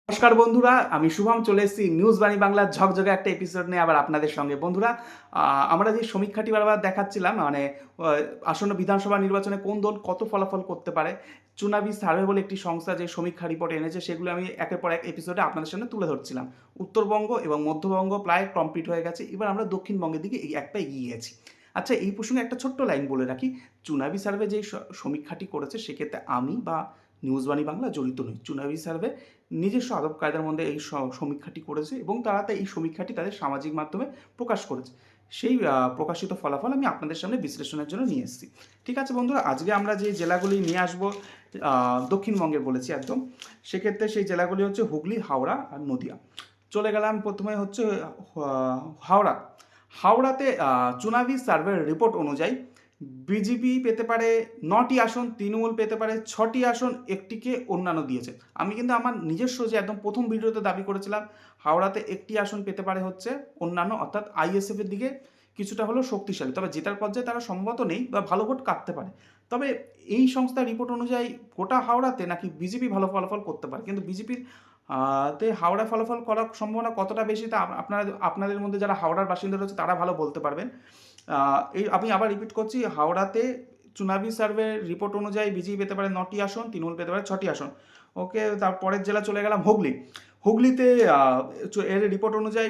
নমস্কার বন্ধুরা, আমি শুভম চলে এসেছি নিউজ বাণী বাংলার ঝকঝকে একটা এপিসোড নিয়ে আবার আপনাদের সঙ্গে। বন্ধুরা, আমরা যে সমীক্ষাটি বারবার দেখাচ্ছিলাম, মানে আসন্ন বিধানসভা নির্বাচনে কোন দল কত ফলাফল করতে পারে, চুনাবি সার্ভে বলে একটি সংস্থা যে সমীক্ষা রিপোর্ট এনেছে, সেগুলো আমি একের পর এক এপিসোডে আপনাদের সামনে তুলে ধরছিলাম। উত্তরবঙ্গ এবং মধ্যবঙ্গ প্রায় কমপ্লিট হয়ে গেছে, এবার আমরা দক্ষিণবঙ্গের দিকে এই একটা এগিয়ে গেছি। আচ্ছা, এই প্রসঙ্গে একটা ছোট্ট লাইন বলে রাখি। চুনাবি সার্ভে যে সমীক্ষাটি করেছে, সেক্ষেত্রে আমি বা নিউজ বাণী বাংলা জড়িত নই। চুনাবি সার্ভে নিজস্ব আদব কায়দার মধ্যে এই সমীক্ষাটি করেছে এবং তারা এই সমীক্ষাটি তাদের সামাজিক মাধ্যমে প্রকাশ করেছে। সেই প্রকাশিত ফলাফল আমি আপনাদের সামনে বিশ্লেষণের জন্য নিয়ে এসেছি। ঠিক আছে বন্ধুরা, আজকে আমরা যে জেলাগুলি নিয়ে আসবো, দক্ষিণবঙ্গের বলেছি একদম। সেক্ষেত্রে সেই জেলাগুলি হচ্ছে হুগলি, হাওড়া আর নদিয়া। চলে গেলাম প্রথমে হচ্ছে হাওড়া। হাওড়াতে চুনাবি সার্ভের রিপোর্ট অনুযায়ী বিজেপি পেতে পারে 9টি আসন, তৃণমূল পেতে পারে 6টি আসন, একটিকে অন্যান্য দিয়েছে। আমি কিন্তু আমার নিজস্ব যে একদম প্রথম ভিডিওতে দাবি করেছিলাম হাওড়াতে একটি আসন পেতে পারে হচ্ছে অন্যান্য, অর্থাৎ আইএসএফ এর দিকে কিছুটা হলেও শক্তিশালী, তবে জেতার পর্যায়ে তারা সম্ভবত নেই বা ভালো ভোট কাটতে পারে। তবে এই সংস্থার রিপোর্ট অনুযায়ী গোটা হাওড়াতে নাকি বিজেপি ভালো ফলাফল করতে পারে, কিন্তু বিজেপির তে হাওড়া ফলাফল করার সম্ভাবনা কতটা বেশি তা আপনাদের মধ্যে যারা হাওড়ার বাসিন্দা রয়েছে তারা ভালো বলতে পারবেন। আমি আবার রিপিট করছি, হাওড়াতে চুনাবি সার্ভে রিপোর্ট অনুযায়ী বিজেপি পেতে পারে 9টি আসন, তৃণমূল পেতে পারে 6টি আসন। ওকে, তারপরের জেলা চলে গেলাম হুগলি। হুগলিতে এর রিপোর্ট অনুযায়ী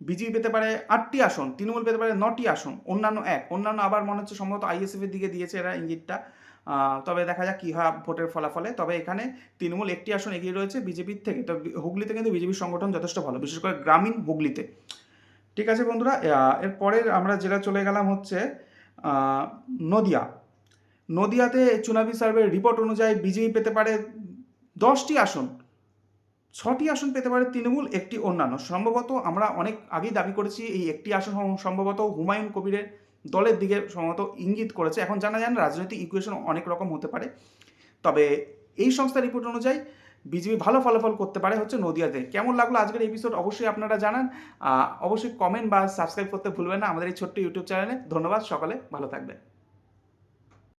বিজেপি পেতে পারে 8টি আসন, তৃণমূল পেতে পারে 9টি আসন, অন্যান্য অন্যান্য আবার মনে হচ্ছে সম্ভবত আইএসএফের দিকে দিয়েছে এরা ইঙ্গিতটা। তবে দেখা যাক কী হয় ভোটের ফলাফলে। তবে এখানে তৃণমূল একটি আসন এগিয়ে রয়েছে বিজেপির থেকে। তো হুগলিতে কিন্তু বিজেপির সংগঠন যথেষ্ট ভালো, বিশেষ করে গ্রামীণ হুগলিতে। ঠিক আছে বন্ধুরা, এরপরের আমরা জেলা চলে গেলাম হচ্ছে নদিয়া। নদিয়াতে চুনাবি সার্ভের রিপোর্ট অনুযায়ী বিজেপি পেতে পারে 10টি আসন, 6টি আসন পেতে পারে তৃণমূল, একটি অন্যান্য। সম্ভবত আমরা অনেক আগেই দাবি করেছি এই একটি আসন সম্ভবত হুমায়ুন কবিরের দলের দিকে সম্ভবত ইঙ্গিত করেছে। এখন জানা যায় না, রাজনৈতিক ইকুয়েশন অনেক রকম হতে পারে। তবে এই সংস্থার রিপোর্ট অনুযায়ী বিজেপি ভালো ফলাফল করতে পারে হচ্ছে নদিয়াতে। কেমন লাগলো আজকের এপিসোড অবশ্যই আপনারা জানান। অবশ্যই কমেন্ট বা সাবস্ক্রাইব করতে ভুলবেন না আমাদের এই ছোট্ট ইউটিউব চ্যানেলে। ধন্যবাদ, সকলে ভালো থাকবেন।